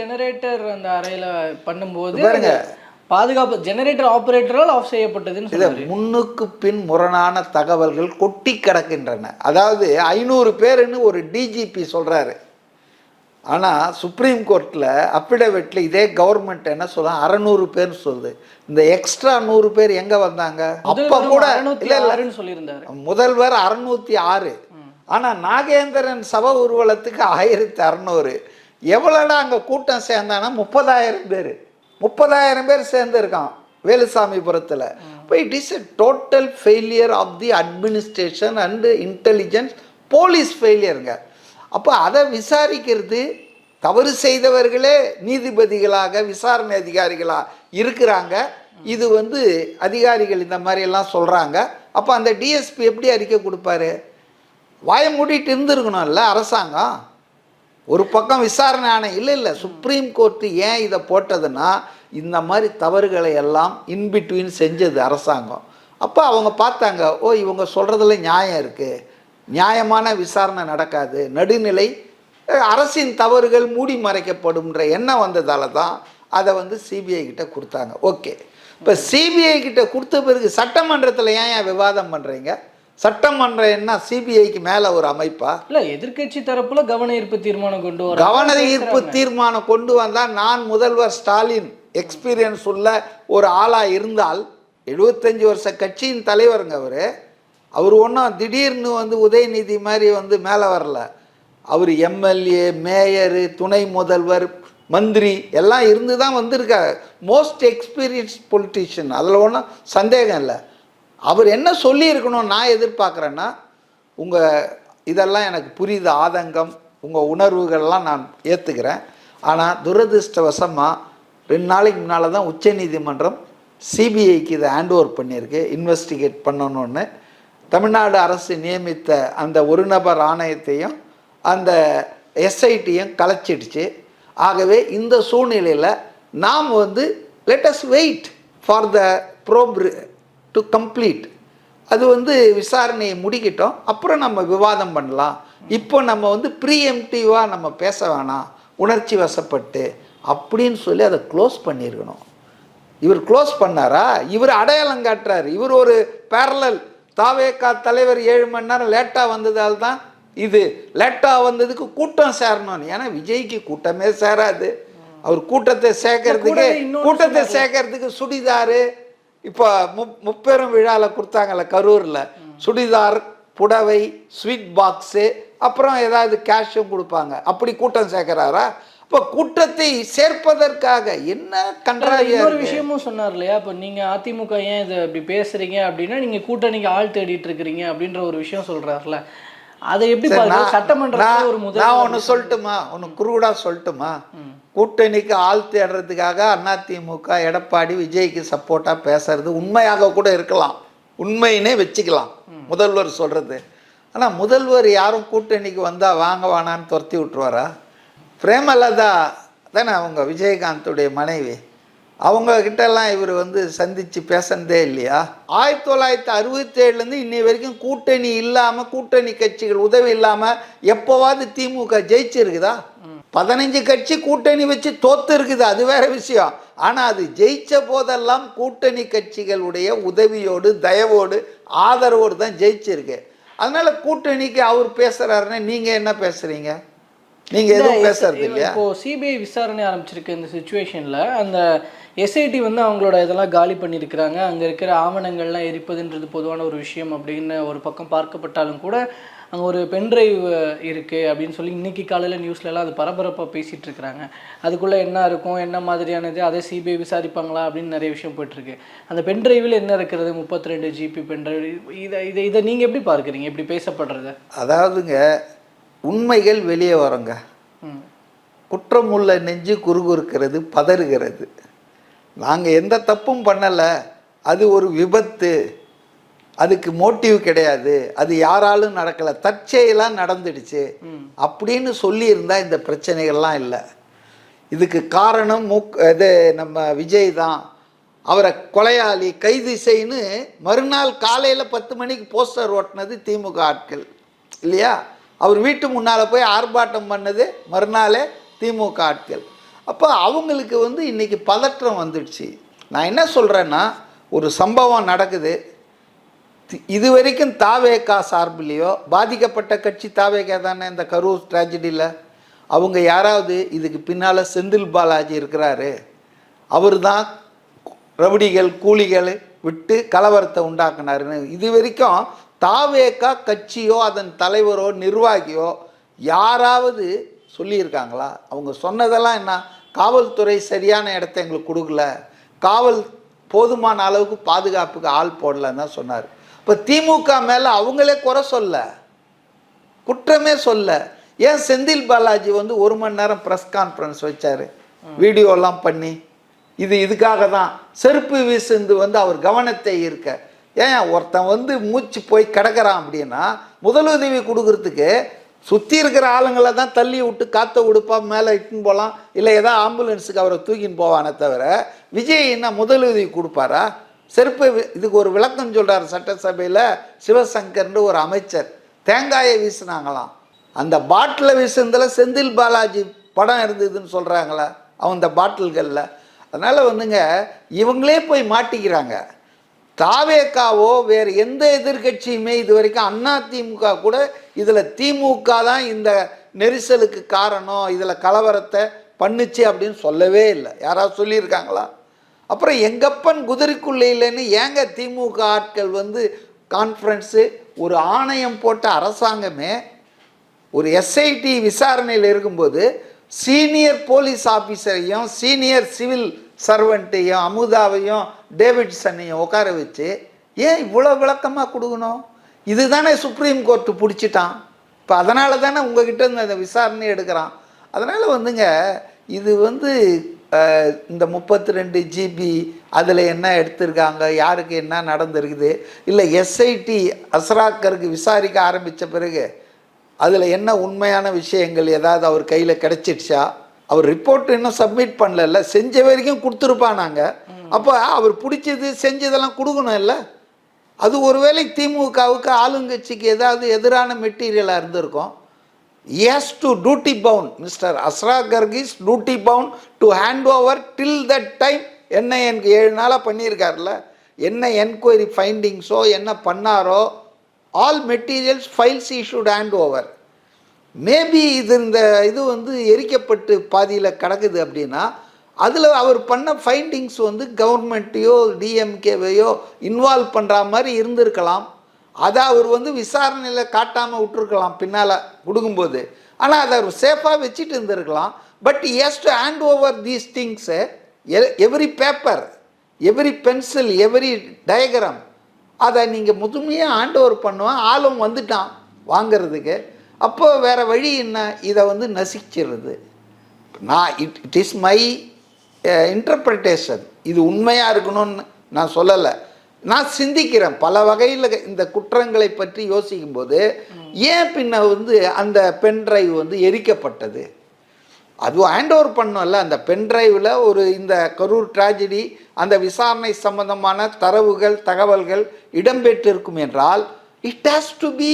ஜெனரேட்டர் அந்த அறையில் பண்ணும்போது பாருங்க, பாதுகாப்பு ஜெனரேட்டர் ஆபரேட்டரால் ஆஃப் செய்யப்பட்டதுன்னு சொல்லி முன்னுக்கு பின் முரணான தகவல்கள் கொட்டி கிடக்கின்றன. அதாவது 500 பேருன்னு ஒரு டிஜிபி சொல்கிறாரு, ஆனால் சுப்ரீம் கோர்ட்டில் அஃபிடவிட்டில் இதே கவர்மெண்ட் என்ன சொல்ல 600 பேர்னு சொல்லுது. இந்த எக்ஸ்ட்ரா 100 பேர் எங்கே வந்தாங்க? அப்போ கூட இல்லை சொல்லியிருந்தாரு முதல்வர் 606. ஆனால் நாகேந்திரன் சபை ஊர்வலத்துக்கு 1600. எவ்வளோடா அங்கே கூட்டம் சேர்ந்தானா 30,000 பேர். 30,000 பேர் சேர்ந்துருக்கான் வேலுசாமிபுரத்தில். இப்போ it is a total failure of the administration and intelligence, police ஃபெயிலியருங்க. அப்போ அதை விசாரிக்கிறது, தவறு செய்தவர்களே நீதிபதிகளாக, விசாரணை அதிகாரிகளாக இருக்கிறாங்க. இது வந்து அதிகாரிகள் இந்த மாதிரியெல்லாம் சொல்கிறாங்க. அப்போ அந்த டிஎஸ்பி எப்படி அறிக்கை கொடுப்பாரு? வாயை மூடிட்டு இருந்துருக்கணும்ல அரசாங்கம். ஒரு பக்கம் விசாரணை ஆணையம் இல்லை சுப்ரீம் கோர்ட்டு ஏன் இதை போட்டதுன்னா, இந்த மாதிரி தவறுகளை எல்லாம் இன்பிட்வீன் செஞ்சது அரசாங்கம். அப்போ அவங்க பார்த்தாங்க, ஓ இவங்க சொல்கிறதுல நியாயம் இருக்குது, நியாயமான விசாரணை நடக்காது, நடுநிலை, அரசின் தவறுகள் மூடி மறைக்கப்படும்ன்ற எண்ணம் வந்ததால தான் அதை வந்து சிபிஐ கிட்ட கொடுத்தாங்க. ஓகே, இப்போ சிபிஐ கிட்ட கொடுத்த பிறகு சட்டமன்றத்தில் ஏன் விவாதம் பண்ணுறீங்க? சட்டமன்றம் என்ன சிபிஐக்கு மேலே ஒரு அமைப்பா? இல்லை, எதிர்கட்சி தரப்புல கவன ஈர்ப்பு தீர்மானம் கொண்டு வர, கவன ஈர்ப்பு தீர்மானம் கொண்டு வந்தால், நான் முதல்வர் ஸ்டாலின் எக்ஸ்பீரியன்ஸ் உள்ள ஒரு ஆளாக இருந்தால், 75 வருஷ கட்சியின் தலைவருங்க அவர் ஒன்றும் திடீர்னு வந்து உதயநிதி மாதிரி வந்து மேலே வரல. அவர் எம்எல்ஏ, மேயரு, துணை முதல்வர், மந்திரி எல்லாம் இருந்து தான் வந்திருக்காரு. மோஸ்ட் எக்ஸ்பீரியன்ஸ் பொலிட்டிஷியன், அதில் ஒன்றும் சந்தேகம் இல்லை. அவர் என்ன சொல்லியிருக்கணும் நான் எதிர்பார்க்குறேன்னா, உங்கள் இதெல்லாம் எனக்கு புரியுது, ஆதங்கம், உங்கள் உணர்வுகள்லாம் நான் ஏற்றுக்கிறேன். ஆனால் துரதிருஷ்டவசமாக 2 நாளைக்கு முன்னால் தான் உச்சநீதிமன்றம் சிபிஐக்கு இதை ஹேண்ட் ஓவர் பண்ணியிருக்கு, இன்வெஸ்டிகேட் பண்ணணுன்னு. தமிழ்நாடு அரசு நியமித்த அந்த ஒரு நபர் ஆணையத்தையும் அந்த எஸ்ஐடியும் கலைச்சிடுச்சு. ஆகவே இந்த சூழ்நிலையில் நாம் வந்து let us wait for the probe to complete. அது வந்து விசாரணையை முடிக்கிட்டோம், அப்புறம் நம்ம விவாதம் பண்ணலாம். இப்போ நம்ம வந்து ப்ரீஎம்டிவாக நம்ம பேச வேணாம். உணர்ச்சி வசப்பட்டு அப்படின்னு சொல்லி அதை க்ளோஸ் பண்ணியிருக்கணும். இவர் க்ளோஸ் பண்ணாரா? இவர் அடையாளம் காட்டுறாரு. இவர் ஒரு பேரலல் தாவேகா தலைவர் 7 மணி நேரம் லேட்டாக வந்ததால் தான் இது லேட்டாக வந்ததுக்கு கூட்டம் சேரணும். ஏன்னா விஜய்க்கு கூட்டமே சேராது. அவர் கூட்டத்தை சேர்க்கறதுக்கு சுடிதாரு இப்போ முப்பெரும் விழாவில் கொடுத்தாங்கல்ல கரூரில், சுடிதார், புடவை, ஸ்வீட் பாக்ஸு, அப்புறம் ஏதாவது கேஷும் கொடுப்பாங்க. அப்படி கூட்டம் சேர்க்கிறாரா? இப்போ கூட்டத்தை சேர்ப்பதற்காக என்ன கன்றாவியா ஒரு விஷயமும் சொன்னார் இல்லையா? இப்போ நீங்கள் அதிமுக ஏன் இதை இப்படி பேசுறீங்க அப்படின்னா நீங்கள் கூட்டணிக்கு ஆள் தேடிட்டு இருக்கிறீங்க அப்படின்ற ஒரு விஷயம் சொல்றாருல, அதை எப்படி சட்டமன்றத்தில் ஒரு நான் ஒன்று சொல்லட்டுமா, ஒன்று குறுகுடா சொல்லட்டுமா? கூட்டணிக்கு ஆள் தேடுறதுக்காக அதிமுக எடப்பாடி விஜய்க்கு சப்போர்ட்டாக பேசுறது உண்மையாக கூட இருக்கலாம், உண்மையினே வச்சுக்கலாம் முதல்வர் சொல்றது. ஆனால் முதல்வர் யாரும் கூட்டணிக்கு வந்தால் வாங்க வானான்னு துரத்தி விட்டுருவாரா? பிரேமலதா தானே அவங்க விஜயகாந்துடைய மனைவி, அவங்கக்கிட்டெல்லாம் இவர் சந்தித்து பேசுனதே இல்லையா? 1967 இன்னை வரைக்கும் கூட்டணி இல்லாமல், கூட்டணி கட்சிகள் உதவி இல்லாமல் எப்போவாது திமுக ஜெயிச்சிருக்குதா? 15 கட்சி கூட்டணி வச்சு தோத்து இருக்குது, அது வேற விஷயம். ஆனால் அது ஜெயிச்ச போதெல்லாம் கூட்டணி கட்சிகளுடைய உதவியோடு, தயவோடு, ஆதரவோடு தான் ஜெயிச்சிருக்கு. அதனால கூட்டணிக்கு அவர் பேசுறாருன்னா நீங்க என்ன பேசுறீங்க? நீங்க எதுவும் பேசுறது இல்லையா? இப்போ சிபிஐ விசாரணை ஆரம்பிச்சிருக்கு இந்த சிச்சுவேஷன்ல, அந்த எஸ்ஐடி அவங்களோட இதெல்லாம் காலி பண்ணியிருக்கிறாங்க. அங்கே இருக்கிற ஆவணங்கள்லாம் எரிப்பதுன்றது பொதுவான ஒரு விஷயம் அப்படின்னு ஒரு பக்கம் பார்க்கப்பட்டாலும் கூட அங்கே ஒரு பென்ட்ரைவ் இருக்குது அப்படின்னு சொல்லி இன்றைக்கி காலையில் நியூஸ்லலாம் அது பரபரப்பாக பேசிகிட்டு இருக்கிறாங்க. அதுக்குள்ளே என்ன இருக்கும், என்ன மாதிரியானது, அதை சிபிஐ விசாரிப்பாங்களா அப்படின்னு நிறைய விஷயம் போயிட்டுருக்கு. அந்த பென்ட்ரைவில் என்ன இருக்கிறது, 32 GB பென்ட்ரைவ், இதை நீங்கள் எப்படி பார்க்குறீங்க இப்படி பேசப்படுறது? அதாவதுங்க, உண்மைகள் வெளியே வருங்க. குற்றமுள்ள நெஞ்சு குறுகுறுக்கிறது, பதறுகிறது. நாங்கள் எந்த தப்பும் பண்ணலை, அது ஒரு விபத்து, அதுக்கு மோட்டிவ் கிடையாது, அது யாராலும் நடக்கலை, தற்செயலாக நடந்துடுச்சு அப்படின்னு சொல்லியிருந்தா இந்த பிரச்சனைகள்லாம் இல்லை. இதுக்கு காரணம் இது நம்ம விஜய் தான், அவரை கொலையாளி கைது செய்யு மறுநாள் காலையில் 10 மணிக்கு போஸ்டர் ஓட்டினது திமுக ஆட்கள் இல்லையா? அவர் வீட்டு முன்னால் போய் ஆர்ப்பாட்டம் பண்ணது மறுநாளே திமுக ஆட்கள். அப்போ அவங்களுக்கு இன்றைக்கி பதற்றம் வந்துடுச்சு. நான் என்ன சொல்கிறேன்னா, ஒரு சம்பவம் நடக்குது, இது வரைக்கும் தாவேகா சார்பிலையோ, பாதிக்கப்பட்ட கட்சி தாவேகா தானே இந்த கரூர் ட்ராஜடியில், அவங்க யாராவது இதுக்கு பின்னால் செந்தில் பாலாஜி இருக்கிறாரு, அவர் தான் ரவுடிகள் கூலிகள் விட்டு கலவரத்தை உண்டாக்குனாருன்னு இது வரைக்கும் தாவேகா கட்சியோ அதன் தலைவரோ நிர்வாகியோ யாராவது சொல்லியிருக்காங்களா? அவங்க சொன்னதெல்லாம் என்ன, காவல்துறை சரியான இடத்த எங்களுக்கு கொடுக்கல, காவல் போதுமான அளவுக்கு பாதுகாப்புக்கு ஆள் போடலன்னு தான் சொன்னார். இப்போ திமுக மேலே அவங்களே குறை சொல்ல, குற்றமே சொல்ல. ஏன் செந்தில் பாலாஜி 1 மணி நேரம் ப்ரெஸ் கான்ஃபரன்ஸ் வச்சார், வீடியோலாம் பண்ணி, இதுக்காக தான் செருப்பு வீசுந்து அவர் கவனத்தை ஈர்க்க. ஏன் ஒருத்தன் மூச்சு போய் கிடக்கிறான் அப்படின்னா முதலுதவி கொடுக்கறதுக்கு சுற்றி இருக்கிற ஆளுங்களை தான் தள்ளி விட்டு காற்ற விடுப்பா, மேலே இட்டுன்னு போகலாம், இல்லை ஏதாவது ஆம்புலன்ஸுக்கு அவரை தூக்கின்னு போவானே தவிர விஜய் என்ன முதலுதவி கொடுப்பாரா? செருப்பு இதுக்கு ஒரு விளக்கம் சொல்கிறார் சட்டசபையில் சிவசங்கர்னு ஒரு அமைச்சர். தேங்காயை வீசினாங்களாம், அந்த பாட்டிலை வீசுனதில் செந்தில் பாலாஜி படம் இருந்ததுன்னு சொல்கிறாங்களே அந்த பாட்டில்களில். அதனால் இவங்களே போய் மாட்டிக்கிறாங்க. தாவேகாவோ வேறு எந்த எதிர்கட்சியுமே இது வரைக்கும் அதிமுக கூட இதில் திமுக தான் இந்த நெரிசலுக்கு காரணம், இதில் கலவரத்தை பண்ணுச்சு அப்படின்னு சொல்லவே இல்லை. யாராவது சொல்லியிருக்காங்களா? அப்புறம் எங்கப்பன் குதிரைக்குள்ளே இல்லைன்னு ஏங்க திமுக ஆட்கள் கான்ஃபரன்ஸு, ஒரு ஆணையம் போட்ட அரசாங்கமே ஒரு எஸ்ஐடி விசாரணையில் இருக்கும்போது சீனியர் போலீஸ் ஆஃபீஸரையும் சீனியர் சிவில் சர்வெண்ட்டையும் அமுதாவையும் டேவிட்சனையும் உட்கார வச்சு ஏன் இவ்வளோ விளக்கமாக கொடுக்கணும்? இதுதானே சுப்ரீம் கோர்ட்டு பிடிச்சிட்டான். இப்போ அதனால தானே உங்ககிட்ட இருந்து அந்த விசாரணை எடுக்கிறான். அதனால் இது இந்த 32 GB அதில் என்ன எடுத்திருக்காங்க, யாருக்கு என்ன நடந்திருக்குது, இல்லை எஸ்ஐடி அஸ்ராக்கருக்கு விசாரிக்க ஆரம்பித்த பிறகு அதில் என்ன உண்மையான விஷயங்கள் ஏதாவது அவர் கையில் கிடச்சிடுச்சா? அவர் ரிப்போர்ட் இன்னும் சப்மிட் பண்ணல, செஞ்ச வரைக்கும் கொடுத்துருப்பானாங்க. அப்போ அவர் பிடிச்சது செஞ்சதெல்லாம் கொடுக்கணும் இல்லை? அது ஒருவேளை திமுகவுக்கு ஆளுங்கட்சிக்கு ஏதாவது எதிரான மெட்டீரியலாக இருந்திருக்கும். He has to duty bound. Mr. Ashraf Garg is duty bound to hand over till that time. என்ன எனக்கு 7 நாளாக பண்ணியிருக்காருல, என்ன என்கொயரி ஃபைண்டிங்ஸோ என்ன பண்ணாரோ, all materials files he should hand over. Maybe இது வந்து எரிக்கப்பட்டு பாதியில் கிடக்குது அப்படின்னா அதில் அவர் பண்ண ஃபைண்டிங்ஸ் வந்து கவர்மெண்ட்டையோ டிஎம்கேவையோ இன்வால்வ் பண்ணுற மாதிரி இருந்திருக்கலாம். அதை அவர் வந்து விசாரணையில் காட்டாமல் விட்டுருக்கலாம் பின்னால் கொடுக்கும்போது. ஆனால் அதை அவர் சேஃபாக வச்சுட்டு இருந்திருக்கலாம். But he has to hand over these things, every paper, every pencil, every diagram, அதை நீங்கள் முதுமையாக ஹேண்ட் ஓவர் பண்ணுவான். ஆளும் வந்துட்டான் வாங்கிறதுக்கு. அப்போ வேறு வழி என்ன, இதை வந்து நசிச்சிடுறது. நான் இட் இஸ் மை இன்டர்பிரிட்டேஷன். இது உண்மையாக இருக்கணும்னு நான் சொல்லலை, நான் சிந்திக்கிறேன். பல வகையில் இந்த குற்றங்களை பற்றி யோசிக்கும்போது ஏன் பின்ன வந்து அந்த பென்ட்ரைவ் வந்து எரிக்கப்பட்டது, அதுவும் ஹேண்ட் ஓவர் பண்ணோம்ல. அந்த பென்ட்ரைவில் ஒரு இந்த கரூர் ட்ராஜடி அந்த விசாரணை சம்பந்தமான தரவுகள் தகவல்கள் இடம்பெற்றிருக்கும் என்றால் it has to be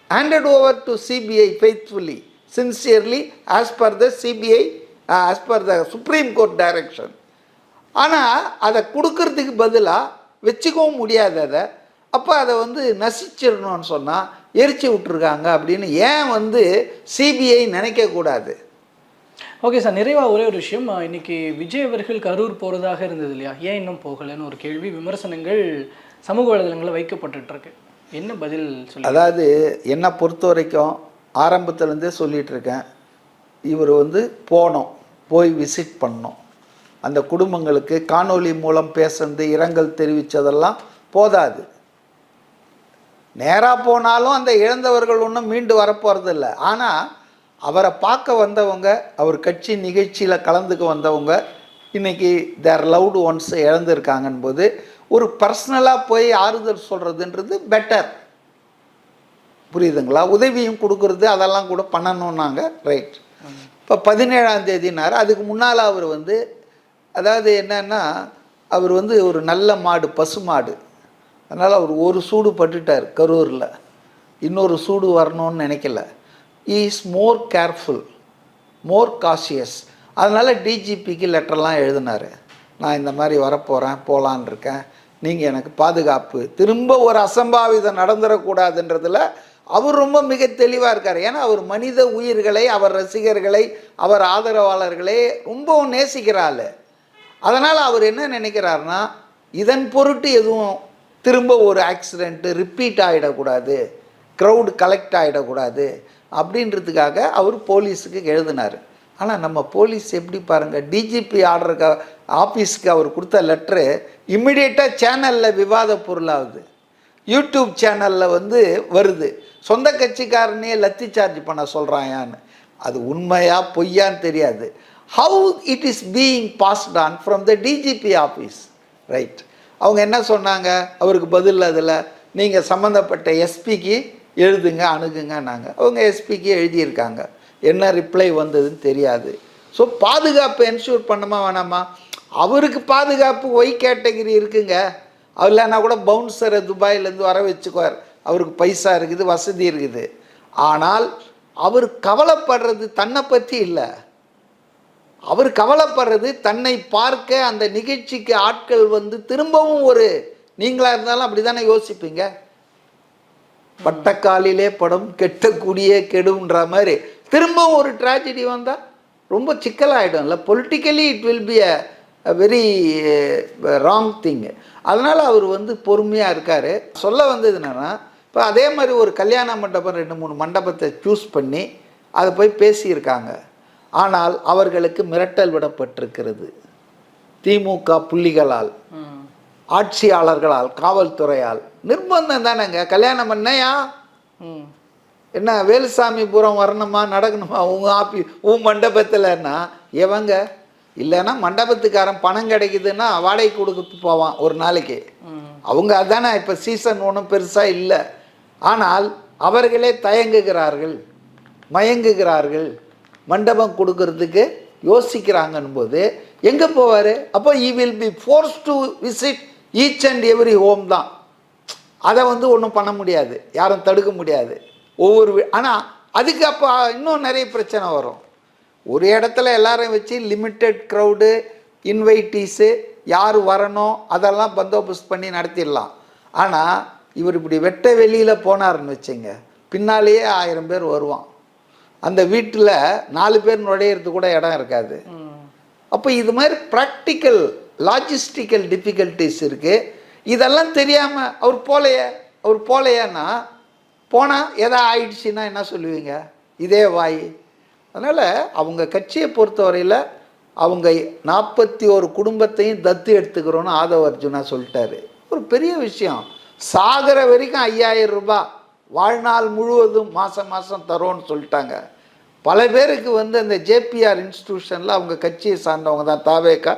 handed over to CBI faithfully, sincerely, as per the CBI, as per the Supreme Court direction. ஆனால் அதை கொடுக்கறதுக்கு பதிலாக வச்சுக்கவும் முடியாது அதை. அப்போ அதை வந்து நசிச்சிடணும்னு சொன்னால் எரிச்சு விட்ருக்காங்க அப்படின்னு ஏன் வந்து சிபிஐ நினைக்கக்கூடாது? ஓகே சார், நிறைவாக ஒரே ஒரு விஷயம், இன்றைக்கி விஜய் அவர்கள் கரூர் போகிறதாக இருந்தது இல்லையா, ஏன் இன்னும் போகலைன்னு ஒரு கேள்வி, விமர்சனங்கள் சமூக வலைதளங்களில் வைக்கப்பட்டுருக்கு. என்ன பதில் சொல்லி? அதாவது என்னை பொறுத்த வரைக்கும் ஆரம்பத்துலேருந்தே சொல்லிகிட்டு இருக்கேன், இவர் வந்து போய் விசிட் பண்ணோம். அந்த குடும்பங்களுக்கு காணொளி மூலம் பேசுறது, இரங்கல் தெரிவித்ததெல்லாம் போதாது. நேராக போனாலும் அந்த இழந்தவர்கள் ஒன்றும் மீண்டு வரப்போகிறதில்ல. ஆனால் அவரை பார்க்க வந்தவங்க, அவர் கட்சி நிகழ்ச்சியில் கலந்துக்க வந்தவங்க இன்றைக்கி தேர் லவ்டு ஒன்ஸ் இழந்திருக்காங்கன்னு போது ஒரு பர்சனலாக போய் ஆறுதல் சொல்கிறதுன்றது பெட்டர். புரியுதுங்களா? உதவியும் கொடுக்குறது அதெல்லாம் கூட பண்ணணுன்னாங்க, ரைட். இப்போ 17ஆம் தேதினார். அதுக்கு முன்னால் அவர் வந்து அதாவது என்னன்னா அவர் வந்து ஒரு நல்ல மாடு, பசு மாடு, அதனால் அவர் ஒரு சூடு பட்டுட்டார் கரூரில், இன்னொரு சூடு வரணும்னு நினைக்கல. Is more careful, more cautious. அதனால் டிஜிபிக்கு லெட்டர்லாம் எழுதினார், நான் இந்த மாதிரி வரப்போகிறேன், போகலான் இருக்கேன், நீங்கள் எனக்கு பாதுகாப்பு, திரும்ப ஒரு அசம்பாவிதம் நடந்துடக்கூடாதுன்றதில் அவர் ரொம்ப மிக தெளிவாக இருக்கார். ஏன்னா அவர் மனித உயிர்களை, அவர் ரசிகர்களை, அவர் ஆதரவாளர்களை ரொம்பவும் நேசிக்கிறாள். அதனால் அவர் என்ன நினைக்கிறாருன்னா, இதன் பொருட்டு எதுவும் திரும்ப ஒரு ஆக்சிடெண்ட்டு ரிப்பீட் ஆகிடக்கூடாது, க்ரௌடு கலெக்ட் ஆகிடக்கூடாது அப்படின்றதுக்காக அவர் போலீஸுக்கு எழுதினார். ஆனால் நம்ம போலீஸ் எப்படி பாருங்கள், டிஜிபி ஆர்டருக்கு ஆஃபீஸுக்கு அவர் கொடுத்த லெட்ரு இம்மிடியேட்டாக சேனலில் விவாத பொருளாகுது, யூடியூப் சேனலில் வந்து வருது. சொந்த கட்சிக்காரனே லத்தி சார்ஜ் பண்ண சொல்கிறாயான்னு. அது உண்மையா பொய்யான்னு தெரியாது. How it is being passed on from the DGP office, right. அவங்க என்ன சொன்னாங்க அவருக்கு பதில், அதில் நீங்கள் சம்மந்தப்பட்ட எஸ்பிக்கு எழுதுங்க, அணுகுங்கன்னாங்க. அவங்க எஸ்பிக்கு எழுதியிருக்காங்க, என்ன ரிப்ளை வந்ததுன்னு தெரியாது. ஸோ பாதுகாப்பு என்ஷூர் பண்ணுமா வேணாமா? அவருக்கு பாதுகாப்பு ஒய் கேட்டகரி இருக்குங்க, இல்லைன்னா கூட பவுன்சரை துபாயிலேருந்து வர வச்சுக்குவார், அவருக்கு பைசா இருக்குது, வசதி இருக்குது. ஆனால் அவர் கவலைப்படுறது தன்னை பற்றி இல்லை, அவர் கவலைப்படுறது தன்னை பார்க்க அந்த நிகழ்ச்சிக்கு ஆட்கள் வந்து திரும்பவும் ஒரு, நீங்களாக இருந்தாலும் அப்படி தானே யோசிப்பீங்க, பட்டக்காலிலே படம் கெட்டக்கூடிய கெடுன்ற மாதிரி திரும்பவும் ஒரு ட்ராஜடி வந்தால் ரொம்ப சிக்கலாகிடும்ல. Politically it will be a very wrong thing. அதனால் அவர் வந்து பொறுமையாக இருக்கார். சொல்ல வந்தது என்னென்னா, இப்போ அதே மாதிரி ஒரு கல்யாண மண்டபம் 2-3 மண்டபத்தை சூஸ் பண்ணி அதை போய் பேசியிருக்காங்க. ஆனால் அவர்களுக்கு மிரட்டல் விடப்பட்டிருக்கிறது திமுக புள்ளிகளால், ஆட்சியாளர்களால், காவல்துறையால். நிர்பந்தம் தானேங்க கல்யாணம் பண்ணையா, என்ன வேலுசாமிபுரம் வரணுமா, நடக்கணுமா உன் மண்டபத்தில்னா எவங்க? இல்லைன்னா மண்டபத்துக்காரன் பணம் கிடைக்குதுன்னா வாடகை கொடுக்க போவான் ஒரு நாளைக்கு, அவங்க அதானே. இப்போ சீசன் ஒன்றும் பெருசாக இல்லை. ஆனால் அவர்களே தயங்குகிறார்கள், மயங்குகிறார்கள், மண்டபம் கொடுக்கறதுக்கு யோசிக்கிறாங்கன்னு போது எங்கே போவார்? அப்போ he will be force to visit each and every home தான். அதை வந்து ஒன்றும் பண்ண முடியாது, யாரும் தடுக்க முடியாது. ஆனால் அதுக்கு அப்போ இன்னும் நிறைய பிரச்சனை வரும். ஒரு இடத்துல எல்லாரையும் வச்சு லிமிட்டெட் க்ரௌடு, இன்வைட்டீஸு, யார் வரணும் அதெல்லாம் பந்தோபஸ்து பண்ணி நடத்திடலாம். ஆனால் இவர் இப்படி வெட்ட வெளியில் போனார்னு வச்சுங்க, பின்னாலேயே 1000 பேர் வருவான். அந்த வீட்டில் 4 பேர் நுழையிறது கூட இடம் இருக்காது. அப்போ இது மாதிரி ப்ராக்டிக்கல் லாஜிஸ்டிக்கல் டிஃபிகல்ட்டிஸ் இருக்குது. இதெல்லாம் தெரியாமல் அவர் போலையான்னா போனால் எதா ஆயிடுச்சுன்னா என்ன சொல்லுவீங்க? இதே வாய். அதனால் அவங்க கட்சியை பொறுத்தவரையில் அவங்க 41 குடும்பத்தையும் தத்து எடுத்துக்கிறோன்னு ஆதவ அர்ஜுனா சொல்லிட்டாரு. ஒரு பெரிய விஷயம். சாகிற வரைக்கும் 5000 ரூபாய் வாழ்நாள் முழுவதும் மாதம் தரோன்னு சொல்லிட்டாங்க. பல பேருக்கு அந்த ஜேபிஆர் இன்ஸ்டிடியூஷனில் அவங்க கட்சியை சார்ந்தவங்க தான், தாவேக்கா.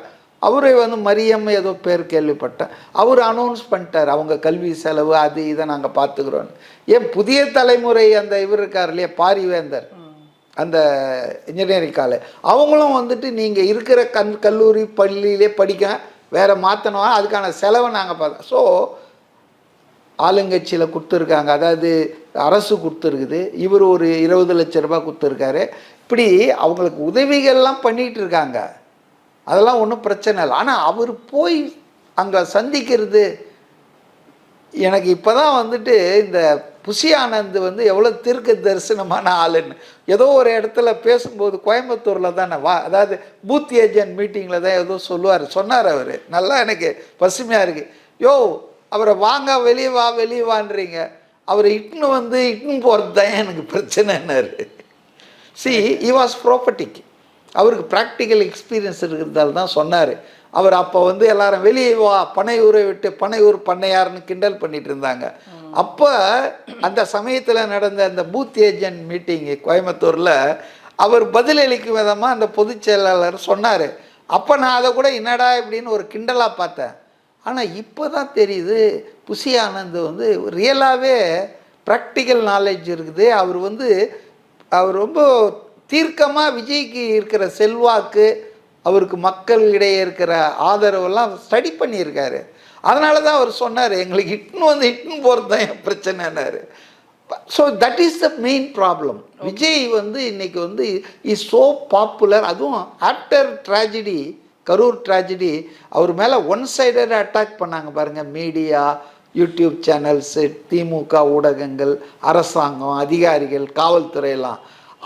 அவரே மரியம் ஏதோ பேர் கேள்விப்பட்டேன். அவர் அனௌன்ஸ் பண்ணிட்டார் அவங்க கல்வி செலவு அது இதை நாங்கள் பார்த்துக்குறோன்னு. ஏன் புதிய தலைமுறை அந்த இவர் இருக்கார் இல்லையா, பாரிவேந்தர், அந்த இன்ஜினியரிங் காலேஜ், அவங்களும் நீங்கள் இருக்கிற கல்லூரி பள்ளியிலே படிக்க வேறு மாற்றணும், அதுக்கான செலவை நாங்கள் பார்த்தோம். ஸோ ஆளுங்கட்சியில் கொடுத்துருக்காங்க, அதாவது அரசு கொடுத்துருக்குது, இவர் ஒரு 20 லட்ச ரூபாய் கொடுத்துருக்காரு. இப்படி அவங்களுக்கு உதவிகள்லாம் பண்ணிகிட்டு இருக்காங்க. அதெல்லாம் ஒன்றும் பிரச்சனை இல்லை. ஆனால் அவர் போய் அங்கே சந்திக்கிறது, எனக்கு இப்போ தான் இந்த புஷி ஆனந்த் எவ்வளோ தீர்க்க தரிசனமான ஆளுன்னு ஏதோ ஒரு இடத்துல பேசும்போது, கோயம்புத்தூரில் தானே அதாவது பூத் ஏஜென்ட் மீட்டிங்கில் தான் ஏதோ சொன்னார் அவர். நல்லா எனக்கு பசுமையாக இருக்குது. யோ அவரை வாங்க வெளியே வான்றீங்க, அவரை இட்டுன்னு போகிறது தான் எனக்கு பிரச்சனைன்னாரு. he was prophetic. அவருக்கு ப்ராக்டிக்கல் எக்ஸ்பீரியன்ஸ் இருக்கிறதால தான் சொன்னார். அவர் அப்போ எல்லாரும் வெளியே வா, பனையூரை விட்டு பனையூர் பண்ணையார்னு கிண்டல் பண்ணிட்டு இருந்தாங்க. அப்போ அந்த சமயத்தில் நடந்த அந்த பூத் ஏஜென்ட் மீட்டிங்கு கோயம்புத்தூரில் அவர் பதிலளிக்கும் விதமாக அந்த பொதுச் செயலாளர் சொன்னார். அப்போ நான் அதை கூட என்னடா இப்படின்னு ஒரு கிண்டலாக பார்த்தேன். ஆனால் இப்போ தான் தெரியுது புஷி ஆனந்த் ரியலாகவே ப்ராக்டிக்கல் நாலேஜ் இருக்குது. அவர் ரொம்ப தீர்க்கமாக விஜய்க்கு இருக்கிற செல்வாக்கு, அவருக்கு மக்களிடையே இருக்கிற ஆதரவெல்லாம் ஸ்டடி பண்ணியிருக்காரு. அதனால தான் அவர் சொன்னார், எங்களுக்கு இட்டுன்னு போகிறது தான் என் பிரச்சனைன்னாரு. So that is the main problem. Vijay இன்னைக்கு இஸ் ஸோ பாப்புலர். அதுவும் ஆஃப்டர் ட்ராஜடி, கரூர் ட்ராஜடி, அவர் மேலே ஒன் சைடட் அட்டாக் பண்ணாங்க பாருங்கள். மீடியா, யூடியூப் சேனல்ஸு, திமுக ஊடகங்கள், அரசாங்கம், அதிகாரிகள், காவல்துறையெல்லாம்.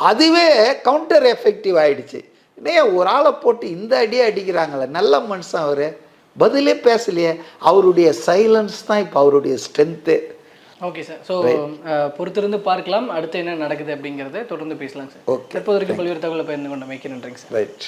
அதுவே கவுண்டர் எஃபெக்டிவ் ஆகிடுச்சு. இன்னையே ஒரு ஆளை போட்டு இந்த அடியே அடிக்கிறாங்களே, நல்ல மனுஷன் அவர், பதிலே பேசலையே. அவருடைய சைலன்ஸ் தான் இப்போ அவருடைய ஸ்ட்ரென்த்து. Okay sir. ஸோ பொறுத்திருந்து பார்க்கலாம் அடுத்து என்ன நடக்குது அப்படிங்கிறத தொடர்ந்து பேசலாம் சார். ஓகே, தற்போது வரைக்கும் பல்வேறு தகவலை பகிர்ந்து கொண்ட மிக்க நன்றிங்க சார். ரைட்.